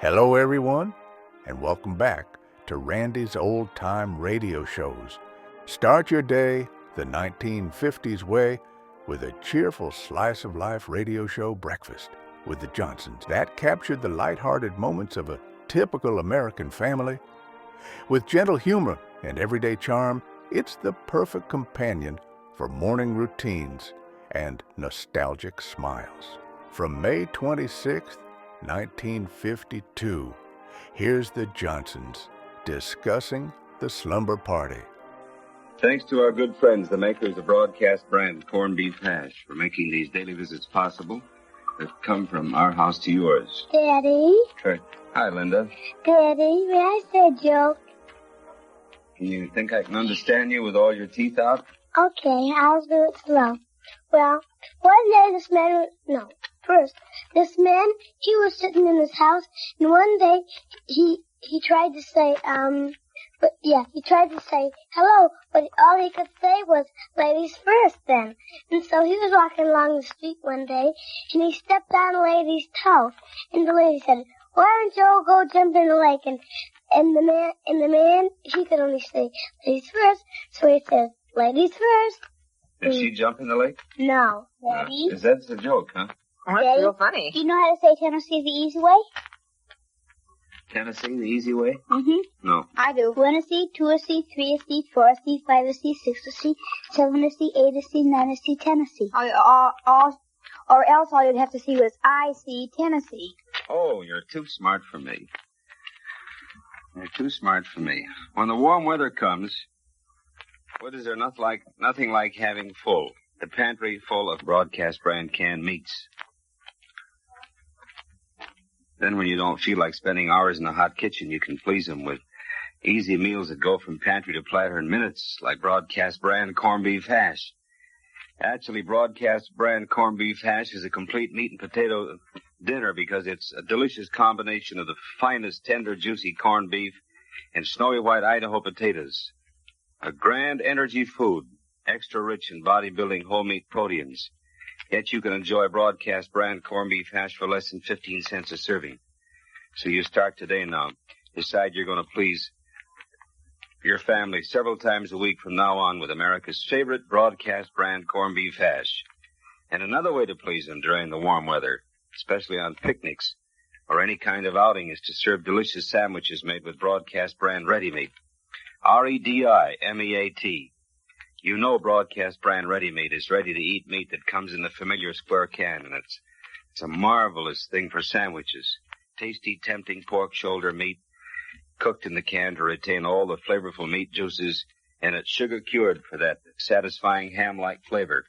Hello, everyone, and welcome back to Randy's Old Time Radio Shows. Start your day the 1950s way with a cheerful slice of life radio show breakfast with the Johnsons. That captured the lighthearted moments of a typical American family. With gentle humor and everyday charm, it's the perfect companion for morning routines and nostalgic smiles. From May 26th, 1952, here's the Johnsons discussing the Slumber Party. Thanks to our good friends, the makers of broadcast brand corned beef hash, for making these daily visits possible that come from our house to yours. Daddy? Sure. Hi, Linda. Daddy, may I say a joke? Can you think I can understand you with all your teeth out? Okay, I'll do it slow. Well, one day this man, he was sitting in his house, and one day he tried to say, hello, but all he could say was, ladies first then. And so he was walking along the street one day, and he stepped on a lady's toe, and the lady said, why don't you all go jump in the lake? And the man, he could only say, ladies first, so he says, ladies first. Did she jump in the lake? No. Daddy? Is that a joke, huh? Oh, that's real funny. Do you know how to say Tennessee the easy way? Tennessee, the easy way? Mm-hmm. No. I do. 1 a C, 2 a C, 3 a C, 4 a C, 5 a C, 6 a C, 7 a C, 8 a C, 9 a C, Tennessee. Or else all you'd have to see was I see Tennessee. Oh, you're too smart for me. You're too smart for me. When the warm weather comes, what is there nothing like having the pantry full of broadcast brand canned meats? Then when you don't feel like spending hours in the hot kitchen, you can please them with easy meals that go from pantry to platter in minutes, like broadcast brand corned beef hash. Actually, broadcast brand corned beef hash is a complete meat and potato dinner because it's a delicious combination of the finest, tender, juicy corned beef and snowy white Idaho potatoes. A grand energy food, extra rich in bodybuilding whole meat proteins. Yet you can enjoy broadcast brand corned beef hash for less than 15 cents a serving. So you start today now. Decide you're going to please your family several times a week from now on with America's favorite broadcast brand corned beef hash. And another way to please them during the warm weather, especially on picnics or any kind of outing, is to serve delicious sandwiches made with broadcast brand ready meat. REDIMEAT. You know broadcast brand ready meat is ready-to-eat meat that comes in the familiar square can, and it's a marvelous thing for sandwiches. Tasty, tempting pork shoulder meat cooked in the can to retain all the flavorful meat juices, and it's sugar-cured for that satisfying ham-like flavor.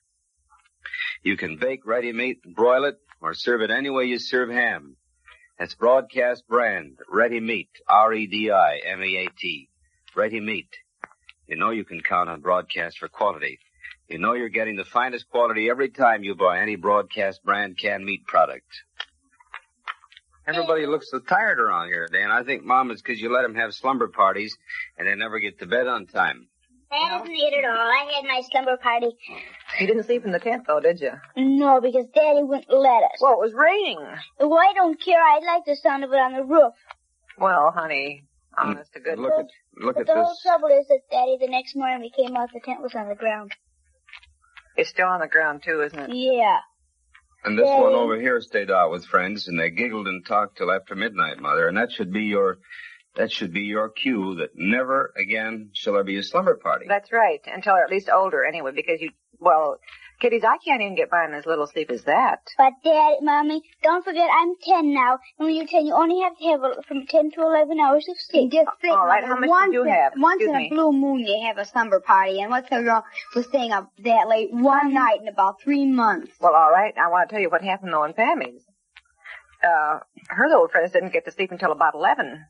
You can bake ready meat, broil it, or serve it any way you serve ham. That's broadcast brand ready meat, REDIMEAT. Ready meat. You know you can count on broadcast for quality. You know you're getting the finest quality every time you buy any broadcast brand canned meat product. Everybody looks so tired around here today, and I think, Mom, it's because you let them have slumber parties and they never get to bed on time. That isn't it at all. I had my slumber party. You didn't sleep in the tent, though, did you? No, because Daddy wouldn't let us. Well, it was raining. Well, I don't care. I like the sound of it on the roof. Well, honey, honest to goodness. Look at the this. whole trouble is that, Daddy, the next morning we came out, the tent was on the ground. It's still on the ground, too, isn't it? Yeah. And this one over here stayed out with friends, and they giggled and talked till after midnight, Mother. And that should be your cue that never again shall there be a slumber party. That's right, until they're at least older, anyway, because kiddies, I can't even get by on as little sleep as that. But, Daddy, Mommy, don't forget I'm 10 now, and when you're 10, you only have to have from 10 to 11 hours of sleep. Just think, all right, how much did you have? Once in a blue moon you have a slumber party, and what's so wrong with staying up that late one night in about 3 months? Well, all right, I want to tell you what happened, though, in Pammy's. Her little friends didn't get to sleep until about 11.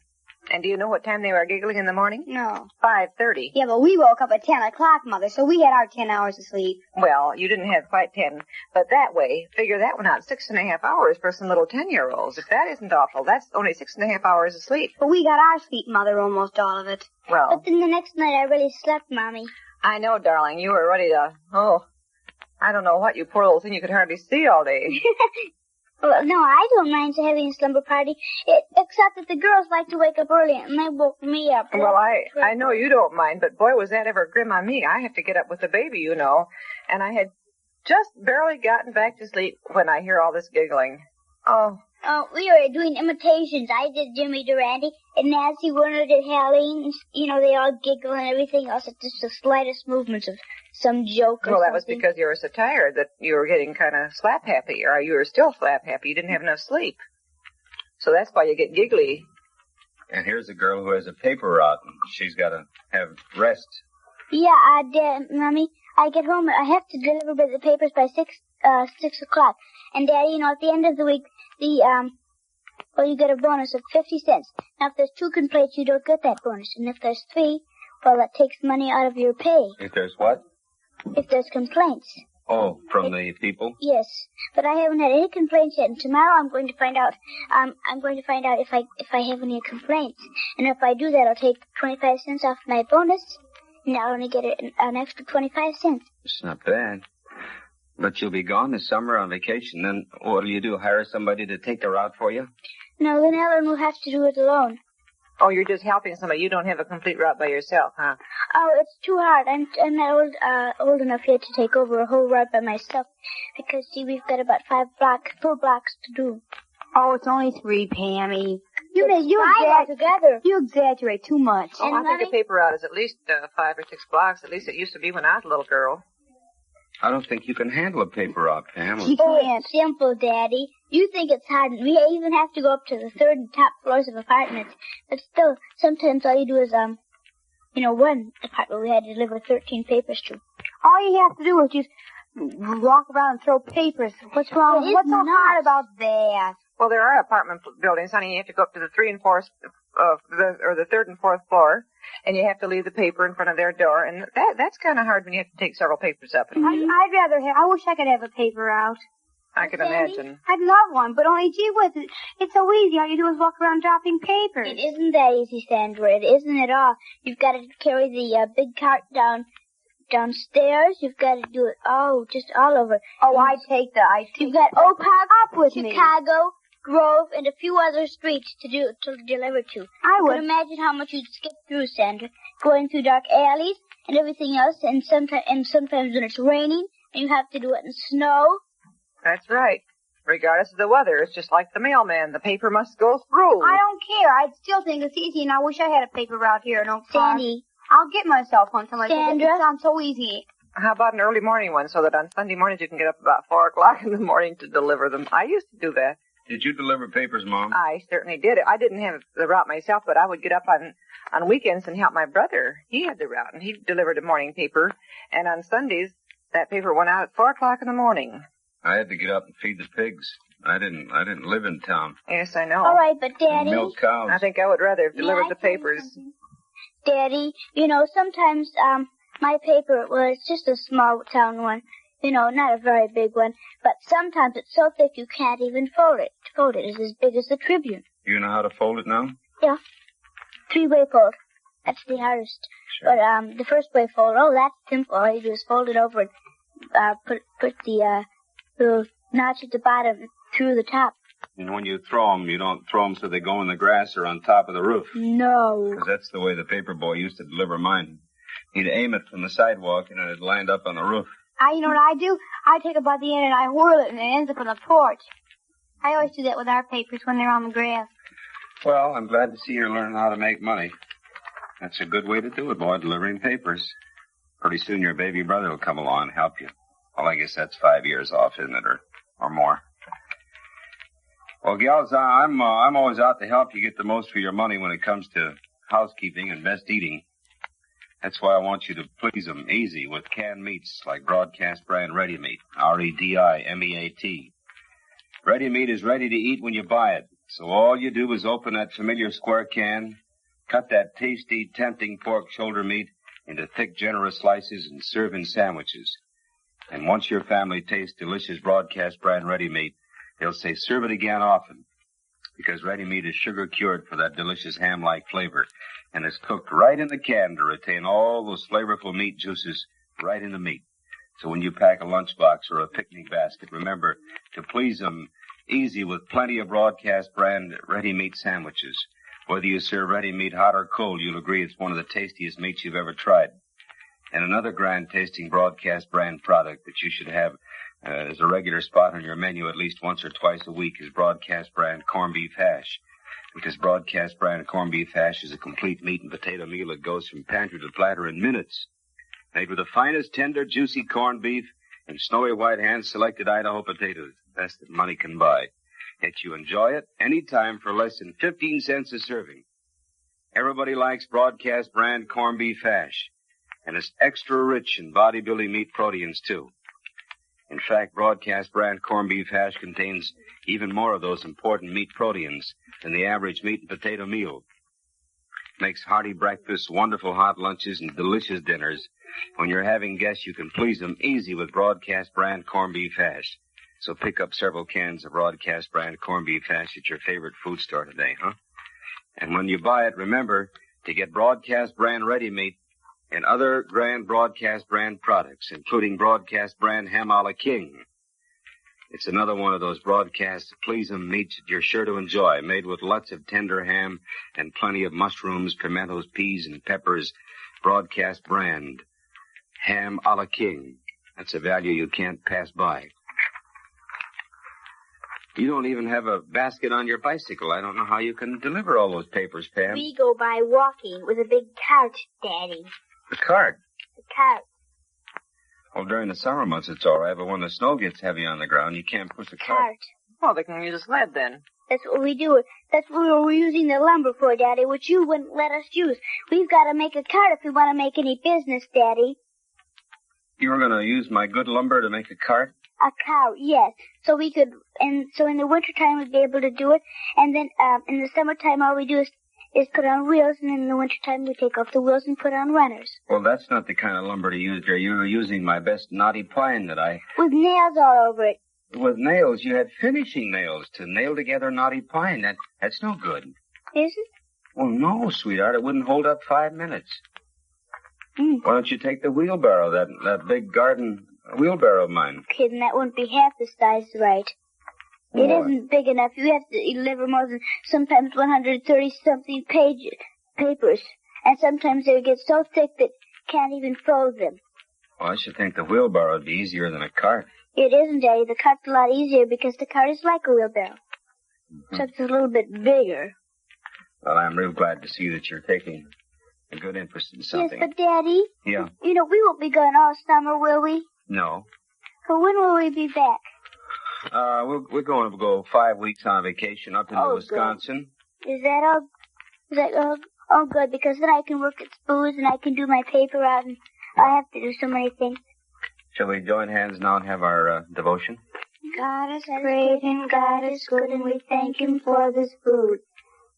And do you know what time they were giggling in the morning? No. 5:30. Yeah, but we woke up at 10 o'clock, Mother, so we had our 10 hours of sleep. Well, you didn't have quite 10, but that way, figure that one out, 6.5 hours for some little 10-year-olds. If that isn't awful, that's only 6.5 hours of sleep. But we got our sleep, Mother, almost all of it. Well. But then the next night I really slept, Mommy. I know, darling, you were ready to, I don't know what, you poor little thing, you could hardly see all day. Well, no, I don't mind having a slumber party, except that the girls like to wake up early, and they woke me up. Well, I know you don't mind, but boy, was that ever grim on me. I have to get up with the baby, you know, and I had just barely gotten back to sleep when I hear all this giggling. Oh, we were doing imitations. I did Jimmy Durante, and Nancy Werner did Helene. You know, they all giggle and everything else. It's just the slightest movements of some joke or well, that something. was because you were so tired that you were getting kind of slap happy, or you were still slap happy. You didn't have enough sleep. So that's why you get giggly. And here's a girl who has a paper route, and she's got to have rest. Yeah, Mommy, I get home. I have to deliver the papers by 6 o'clock. And Daddy, you know, at the end of the week, you get a bonus of 50 cents. Now, if there's 2 complaints, you don't get that bonus. And if there's 3, well, that takes money out of your pay. If there's what? If there's complaints. Oh, from the people? Yes, but I haven't had any complaints yet. And tomorrow I'm going to find out. I'm going to find out if I have any complaints. And if I do that, I'll take 25 cents off my bonus, and I'll only get an extra 25 cents. It's not bad. But you'll be gone this summer on vacation. Then what'll you do? Hire somebody to take the route for you? No, then Ellen will have to do it alone. Oh, you're just helping somebody. You don't have a complete route by yourself, huh? Oh, it's too hard. I'm not old enough yet to take over a whole route by myself. Because, see, we've got about 5 full blocks to do. Oh, it's only 3, Pammy. You exaggerate too much. Oh, I think a paper route is at least 5 or 6 blocks. At least it used to be when I was a little girl. I don't think you can handle a paper route, Pam. You can't. It's simple, Daddy. You think it's hard. We even have to go up to the 3rd and top floors of apartments. But still, sometimes all you do is, one apartment we had to deliver 13 papers to. All you have to do is just walk around and throw papers. What's wrong? What's so hard about that? Well, there are apartment buildings, honey. You have to go up to the 3rd and 4th, the 3rd and 4th floor, and you have to leave the paper in front of their door, and that's kind of hard when you have to take several papers up. I wish I could have a paper route. I can imagine. I'd love one, but only gee whiz, it's so easy. All you do is walk around dropping papers. It isn't that easy, Sandra. It isn't at all. You've got to carry the big cart downstairs. You've got to do it just all over. Oh, You've got Oak Park, up with Chicago, Grove, and a few other streets to deliver to. I would. You can imagine how much you'd skip through, Sandra, going through dark alleys and everything else, and sometimes when it's raining, and you have to do it in snow. That's right. Regardless of the weather, it's just like the mailman. The paper must go through. I don't care. I still think it's easy, and I wish I had a paper route here. Sandy. I'll get myself one someday. Sandra. It sounds so easy. How about an early morning one, so that on Sunday mornings you can get up about 4 o'clock in the morning to deliver them? I used to do that. Did you deliver papers, Mom? I certainly did. I didn't have the route myself, but I would get up on weekends and help my brother. He had the route, and he delivered a morning paper. And on Sundays, that paper went out at 4 o'clock in the morning. I had to get up and feed the pigs. I didn't live in town. Yes, I know. All right, but Daddy. Milk cows. I think I would rather have delivered the papers. Daddy, sometimes my paper, well, it's just a small town one. Not a very big one. But sometimes it's so thick you can't even fold it. To fold it is as big as the Tribune. You know how to fold it now? Yeah. 3-way fold. That's the hardest. Sure. But the first-way fold, that's simple. All you do is fold it over and put the little notch at the bottom through the top. And when you throw them, you don't throw them so they go in the grass or on top of the roof. No. Because that's the way the paper boy used to deliver mine. He'd aim it from the sidewalk and it'd land up on the roof. You know what I do? I take it by the end and I whirl it and it ends up on the porch. I always do that with our papers when they're on the grass. Well, I'm glad to see you're learning how to make money. That's a good way to do it, boy, delivering papers. Pretty soon your baby brother will come along and help you. Well, I guess that's 5 years off, isn't it, or more? Well, gals, I'm always out to help you get the most for your money when it comes to housekeeping and best eating. That's why I want you to please them easy with canned meats like Broadcast Brand Ready Meat, REDIMEAT. Ready Meat is ready to eat when you buy it. So all you do is open that familiar square can, cut that tasty, tempting pork shoulder meat into thick, generous slices and serve in sandwiches. And once your family tastes delicious Broadcast Brand Ready Meat, they'll say serve it again often. Because Ready Meat is sugar cured for that delicious ham-like flavor. And it's cooked right in the can to retain all those flavorful meat juices right in the meat. So when you pack a lunchbox or a picnic basket, remember to please them, easy with plenty of broadcast brand ready meat sandwiches. Whether you serve ready meat hot or cold, you'll agree it's one of the tastiest meats you've ever tried. And another grand tasting broadcast brand product that you should have as a regular spot on your menu at least once or twice a week is broadcast brand corned beef hash. Because broadcast brand corned beef hash is a complete meat and potato meal that goes from pantry to platter in minutes. Made with the finest, tender, juicy corned beef and snowy white hand-selected Idaho potatoes, the best that money can buy. Yet you enjoy it any time for less than 15 cents a serving. Everybody likes broadcast brand corned beef hash, and it's extra rich in bodybuilding meat proteins, too. In fact, broadcast brand corned beef hash contains even more of those important meat proteins than the average meat and potato meal. Makes hearty breakfasts, wonderful hot lunches, and delicious dinners. When you're having guests, you can please them easy with broadcast brand corned beef hash. So pick up several cans of broadcast brand corned beef hash at your favorite food store today, huh? And when you buy it, remember to get broadcast brand ready meat and other grand broadcast brand products, including broadcast brand ham a la king. It's another one of those broadcast please-em meats that you're sure to enjoy, made with lots of tender ham and plenty of mushrooms, pimentos, peas, and peppers. Broadcast brand ham a la king. That's a value you can't pass by. You don't even have a basket on your bicycle. I don't know how you can deliver all those papers, Pam. We go by walking with a big cart, Daddy. The cart? The cart. Well, during the summer months, it's all right, but when the snow gets heavy on the ground, you can't push a cart. Cart. Well, they can use a sled then. That's what we do. That's what we're using the lumber for, Daddy, which you wouldn't let us use. We've got to make a cart if we want to make any business, Daddy. You were going to use my good lumber to make a cart? A cart, yes. So we could, and so in the wintertime we'd be able to do it, and then in the summertime all we do is put on wheels, and in the wintertime we take off the wheels and put on runners. Well, that's not the kind of lumber to use there. You were using my best knotty pine that I... With nails all over it. With nails? You had finishing nails to nail together knotty pine. That's no good. Is it? Well, no, sweetheart. It wouldn't hold up 5 minutes. Why don't you take the wheelbarrow, that big garden wheelbarrow of mine? Kid, that wouldn't be half the size right. It isn't big enough. You have to deliver more than sometimes 130-something papers. And sometimes they get so thick that can't even fold them. Well, I should think the wheelbarrow would be easier than a cart. It isn't, Daddy. The cart's a lot easier because the cart is like a wheelbarrow. Except it's a little bit bigger. Well, I'm real glad to see that you're taking a good interest in something. Yes, but Daddy... Yeah? You know, we won't be gone all summer, will we? No. So when will we be back? We're going to go 5 weeks on vacation up into Wisconsin. Good. Is that all? Oh, good, because then I can work at Spoo's and I can do my paper out and I have to do so many things. Shall we join hands now and have our devotion? God is great and God is good and we thank Him for this food.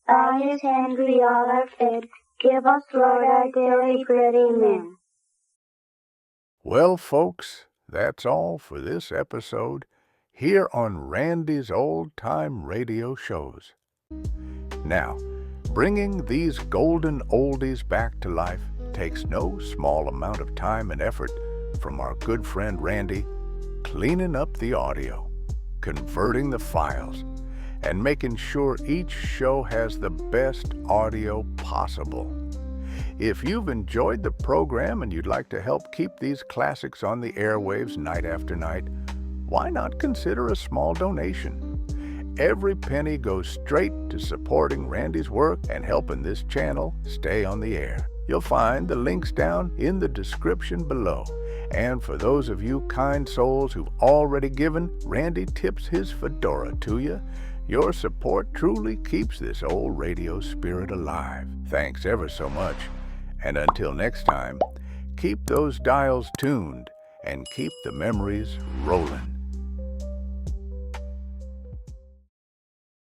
By His hand we all are fed. Give us, Lord, our daily bread. Amen. Well, folks, that's all for this episode here on Randy's Old Time Radio Shows. Now, bringing these golden oldies back to life takes no small amount of time and effort from our good friend Randy, cleaning up the audio, converting the files, and making sure each show has the best audio possible. If you've enjoyed the program and you'd like to help keep these classics on the airwaves night after night, why not consider a small donation? Every penny goes straight to supporting Randy's work and helping this channel stay on the air. You'll find the links down in the description below. And for those of you kind souls who've already given, Randy tips his fedora to you. Your support truly keeps this old radio spirit alive. Thanks ever so much. And until next time, keep those dials tuned and keep the memories rolling.